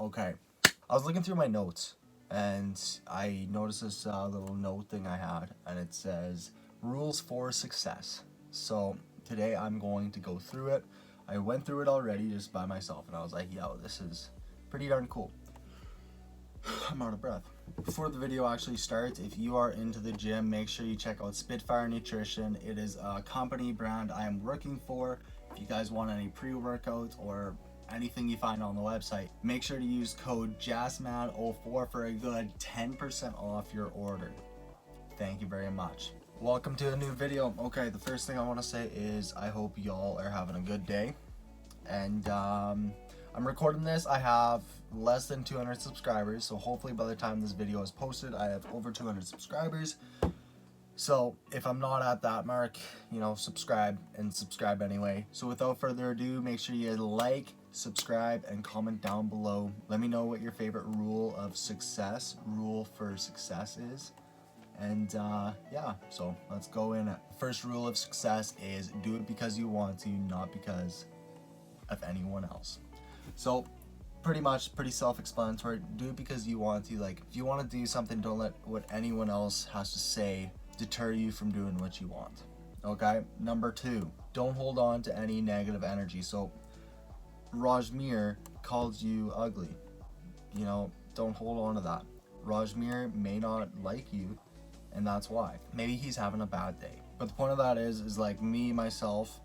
Okay, I was looking through my notes and I noticed this little note thing I had, and it says rules for success. So today I'm going to go through it. I went through it already just by myself, and I was like, yo, this is pretty darn cool. I'm out of breath. Before the video actually starts, if you are into the gym, make sure you check out Spitfire Nutrition. It is a company brand I am working for. If you guys want any pre-workouts or anything you find on the website, make sure to use code JASSMAN04 for a good 10% off your order. Thank you very much. Welcome to a new video. Okay, the first thing I want to say is I hope y'all are having a good day. And I'm recording this. I have less than 200 subscribers, so hopefully by the time this video is posted I have over 200 subscribers. So if I'm not at that mark, subscribe anyway. So without further ado, make sure you like, subscribe, and comment down below. Let me know what your favorite rule for success is. And yeah, so let's go in. First rule of success is do it because you want to, not because of anyone else. So pretty self-explanatory. Do it because you want to. Like, if you want to do something, don't let what anyone else has to say deter you from doing what you want. Okay. Number 2, don't hold on to any negative energy. So Rajmir calls you ugly, don't hold on to that. Rajmir may not like you, and that's why. Maybe he's having a bad day, but the point of that is like me myself,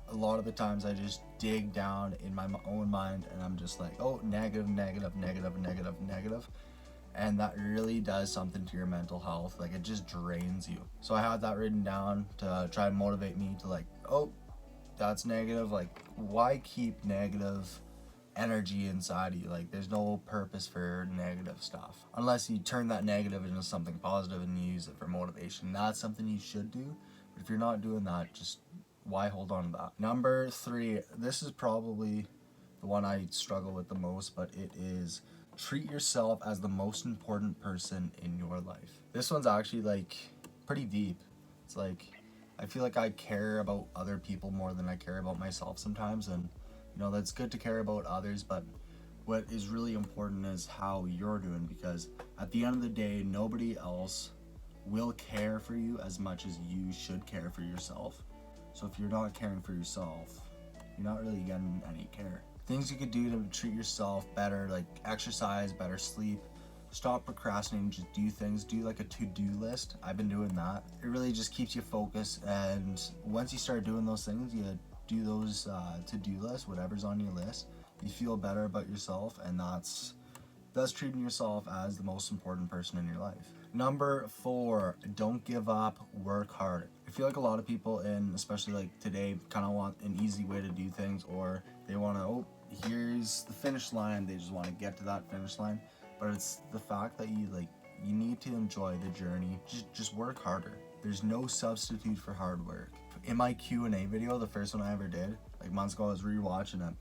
a lot of the times I just dig down in my own mind and I'm just like, oh, negative, and that really does something to your mental health. Like, it just drains you. So I had that written down to try and motivate me to, like, oh, that's negative. Like, why keep negative energy inside of you? Like, there's no purpose for negative stuff unless you turn that negative into something positive and use it for motivation. That's something you should do, but if you're not doing that, just why hold on to that? Number 3, this is probably the one I struggle with the most, but it is treat yourself as the most important person in your life. This one's actually like pretty deep. It's like, I feel like I care about other people more than I care about myself sometimes, and that's good to care about others, but what is really important is how you're doing, because at the end of the day, nobody else will care for you as much as you should care for yourself. So if you're not caring for yourself, you're not really getting any care. Things you could do to treat yourself better, like exercise, better sleep, stop procrastinating, just do things. Do like a to-do list. I've been doing that. It really just keeps you focused, and once you start doing those things, you do those to-do lists, whatever's on your list, you feel better about yourself, and that's treating yourself as the most important person in your life. Number 4, don't give up, work hard. I feel like a lot of people, and especially like today, kind of want an easy way to do things, or they want to, oh, here's the finish line. They just want to get to that finish line. But it's the fact that you need to enjoy the journey. Just work harder. There's no substitute for hard work. In my Q&A video, the first one I ever did, like months ago, I was rewatching it,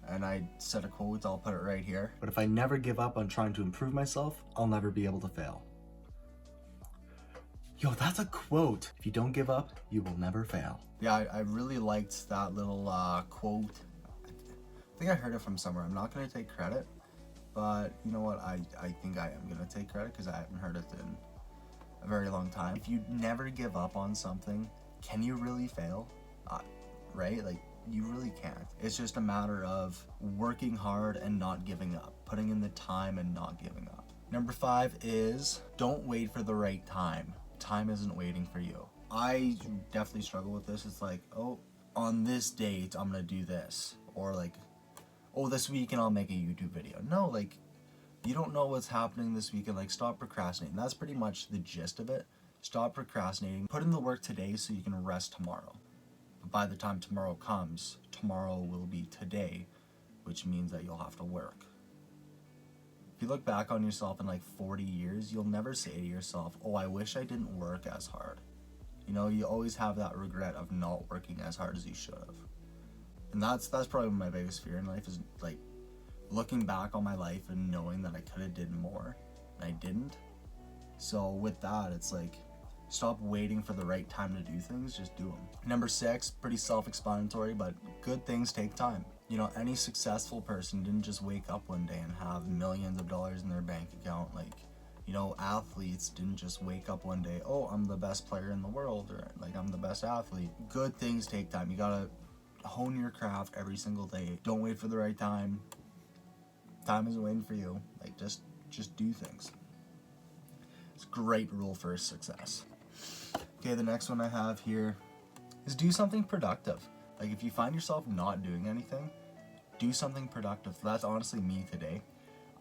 and I said a quote. I'll put it right here. But if I never give up on trying to improve myself, I'll never be able to fail. Yo, that's a quote. If you don't give up, you will never fail. Yeah, I really liked that little quote. I think I heard it from somewhere. I'm not going to take credit, but you know what? I think I am going to take credit because I haven't heard it in a very long time. If you never give up on something, can you really fail? Right? Like, you really can't. It's just a matter of working hard and not giving up, putting in the time and not giving up. Number 5 is don't wait for the right time. Time isn't waiting for you. I definitely struggle with this. It's like, oh, on this date I'm gonna do this, or like, oh, this weekend I'll make a YouTube video. No, like, you don't know what's happening this weekend. Like, stop procrastinating. That's pretty much the gist of it. Stop procrastinating. Put in the work today so you can rest tomorrow. But by the time tomorrow comes, tomorrow will be today, which means that you'll have to work. If you look back on yourself in like 40 years, you'll never say to yourself, oh, I wish I didn't work as hard. You always have that regret of not working as hard as you should have. And that's probably my biggest fear in life, is like looking back on my life and knowing that I could have did more and I didn't. So with that, it's like, stop waiting for the right time to do things, just do them. Number 6, pretty self-explanatory, but good things take time. You know, any successful person didn't just wake up one day and have millions of dollars in their bank account. Like, you know, athletes didn't just wake up one day, oh, I'm the best player in the world, or like I'm the best athlete. Good things take time. You gotta hone your craft every single day. Don't wait for the right time. Time isn't waiting for you. Like, just do things. It's a great rule for success. Okay, the next one I have here is do something productive. Like, if you find yourself not doing anything, do something productive. That's honestly me today.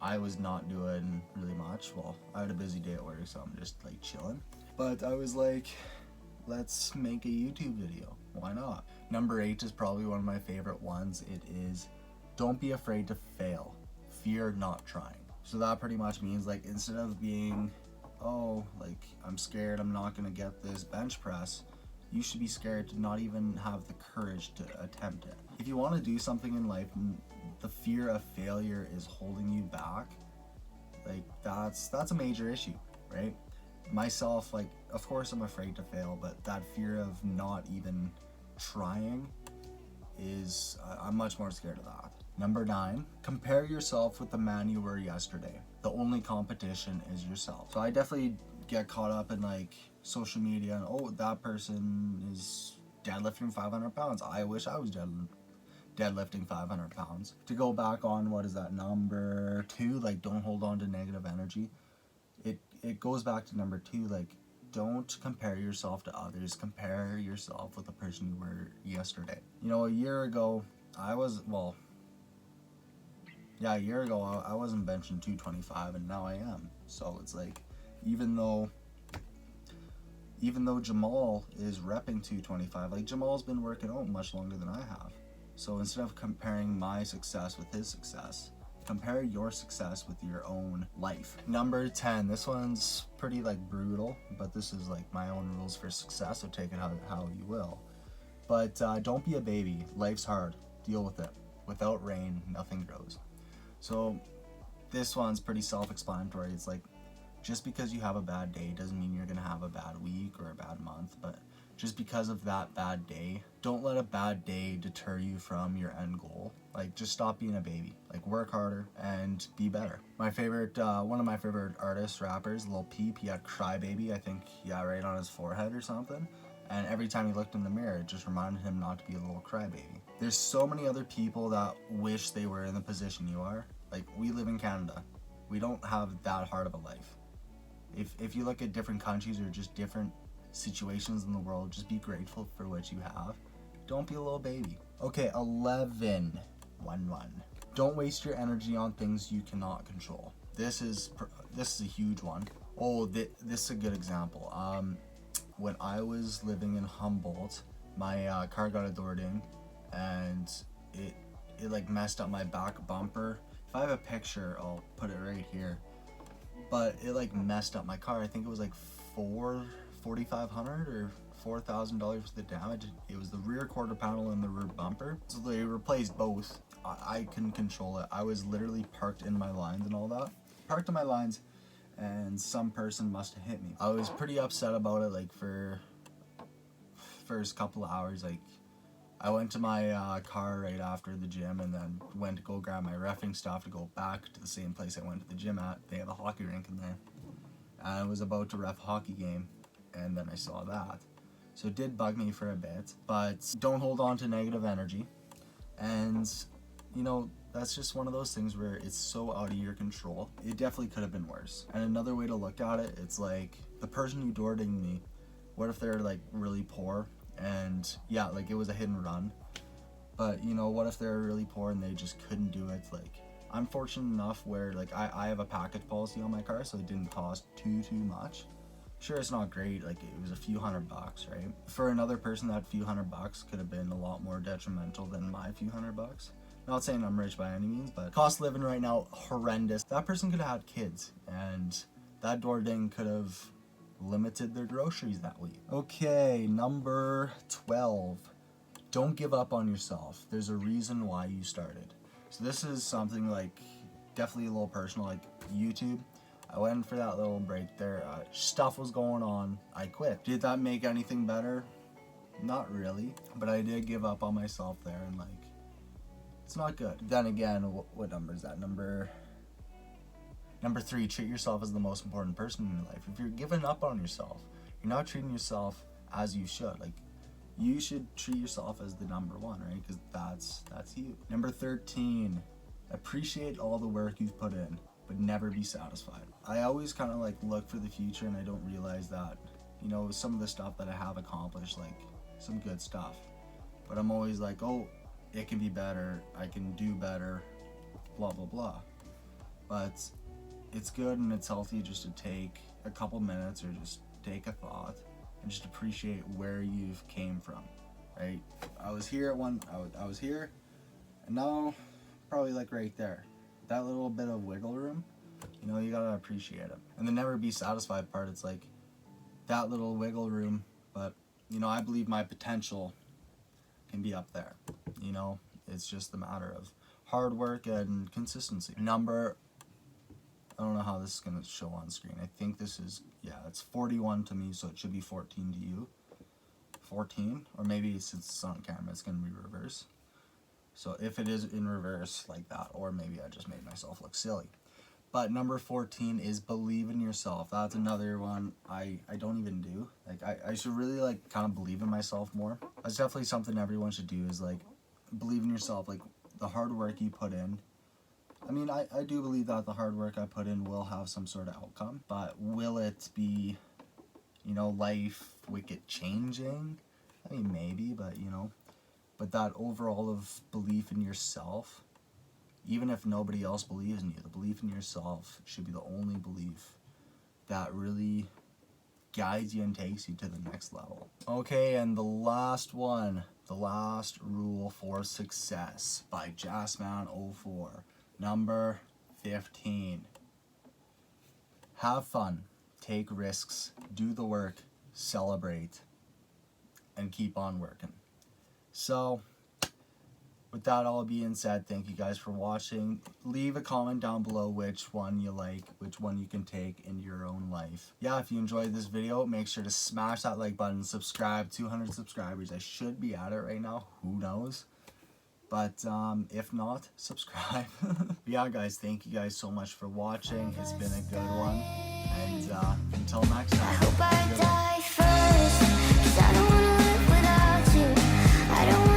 I was not doing really much. Well, I had a busy day at work, so I'm just like chilling. But I was like, let's make a YouTube video. Why not? Number 8 is probably one of my favorite ones. It is, don't be afraid to fail. Fear not trying. So that pretty much means, like, instead of being, oh, like, I'm scared I'm not gonna get this bench press, you should be scared to not even have the courage to attempt it. If you want to do something in life, the fear of failure is holding you back, like, that's a major issue, right? Myself, like, of course I'm afraid to fail, but that fear of not even trying is, I'm much more scared of that. Number 9, compare yourself with the man you were yesterday. The only competition is yourself. So I definitely get caught up in, like, social media and, oh, that person is deadlifting 500 pounds. I wish I was deadlifting 500 pounds. To go back on, what is that, number 2, like, don't hold on to negative energy. It goes back to number 2, like, don't compare yourself to others. Compare yourself with the person you were yesterday. You know, a year ago, I wasn't benching 225, and now I am. So it's like, even though Jamal is repping 225, like, Jamal's been working out much longer than I have. So instead of comparing my success with his success, compare your success with your own life. Number 10, this one's pretty, like, brutal, but this is like my own rules for success, so take it how you will. But don't be a baby. Life's hard. Deal with it. Without rain, nothing grows. So this one's pretty self-explanatory. It's like, just because you have a bad day doesn't mean you're gonna have a bad week or a bad month, but just because of that bad day, don't let a bad day deter you from your end goal. Like, just stop being a baby. Like, work harder and be better. My favorite, one of my favorite artists, rappers, Lil Peep, he had Crybaby, I think, right on his forehead or something. And every time he looked in the mirror, it just reminded him not to be a little crybaby. There's so many other people that wish they were in the position you are. Like, we live in Canada. We don't have that hard of a life. If you look at different countries or just different situations in the world, just be grateful for what you have. Don't be a little baby. Okay, 11. 1. Don't waste your energy on things you cannot control. This is a huge one. Oh, this is a good example. When I was living in Humboldt, my car got a door ding, and it like messed up my back bumper. If I have a picture, I'll put it right here. But it like messed up my car. I think it was like $4,500 or $4,000 for the damage. It was the rear quarter panel and the rear bumper. So they replaced both. I couldn't control it. I was literally parked in my lines and all that. Parked in my lines, and some person must have hit me. I was pretty upset about it, like, for first couple of hours. Like, I went to my car right after the gym, and then went to go grab my reffing stuff to go back to the same place I went to the gym at. They have a hockey rink in there. And I was about to ref a hockey game, and then I saw that. So it did bug me for a bit, but don't hold on to negative energy. And, you know, that's just one of those things where it's so out of your control. It definitely could have been worse. And another way to look at it, it's like, the person who door dinged me, what if they're, like, really poor? And yeah, like, it was a hit and run. But, you know, what if they're really poor and they just couldn't do it? Like, I'm fortunate enough where, like, I have a package policy on my car, so it didn't cost too much. Sure, it's not great, like, it was a few $100, right? For another person, that few $100 could have been a lot more detrimental than my few $100. Not saying I'm rich by any means, but cost of living right now, horrendous. That person could have had kids, and that door ding could have limited their groceries that week. Okay, number 12. Don't give up on yourself. There's a reason why you started. So this is something, like, definitely a little personal, like YouTube. I went for that little break there. Stuff was going on. I quit. Did that make anything better? Not really. But I did give up on myself there, and, like, It's not good. Then again, what number is that? Number 3, treat yourself as the most important person in your life. If you're giving up on yourself, you're not treating yourself as you should. Like, you should treat yourself as the number 1, right? Because that's you. Number 13, appreciate all the work you've put in, but never be satisfied. I always kind of like look for the future, and I don't realize that, you know, some of the stuff that I have accomplished, like some good stuff, but I'm always like, oh, it can be better, I can do better, blah blah blah. But it's good and it's healthy just to take a couple minutes or just take a thought and just appreciate where you've came from, right? I was here I was here, and now probably like right there. That little bit of wiggle room, you know, you gotta appreciate it. And the never be satisfied part, it's like that little wiggle room, but you know, I believe my potential can be up there. You know, it's just a matter of hard work and consistency. I don't know how this is gonna show on screen. I think this is, yeah, it's 41 to me, so it should be 14 to you. 14, or maybe since it's on camera, it's gonna be reverse. So if it is in reverse like that, or maybe I just made myself look silly. But number 14 is believe in yourself. That's another one I don't even do. Like, I should really like kind of believe in myself more. That's definitely something everyone should do, is like believe in yourself. Like, the hard work you put in, I mean, I do believe that the hard work I put in will have some sort of outcome, but will it be, you know, life wicked changing? I mean, maybe, but you know, but that overall of belief in yourself, even if nobody else believes in you, the belief in yourself should be the only belief that really guides you and takes you to the next level. Okay, and the last one, the last rule for success by Jazzman04. Number 15. Have fun, take risks, do the work, celebrate, and keep on working. So, with that all being said, thank you guys for watching. Leave a comment down below which one you like, which one you can take in your own life. Yeah, if you enjoyed this video, make sure to smash that like button, subscribe. 200 subscribers. I should be at it right now. Who knows? But if not, subscribe. But yeah, guys, thank you guys so much for watching. It's been a good one. And until next time. I hope I die first, 'cause I don't wanna live without you. I don't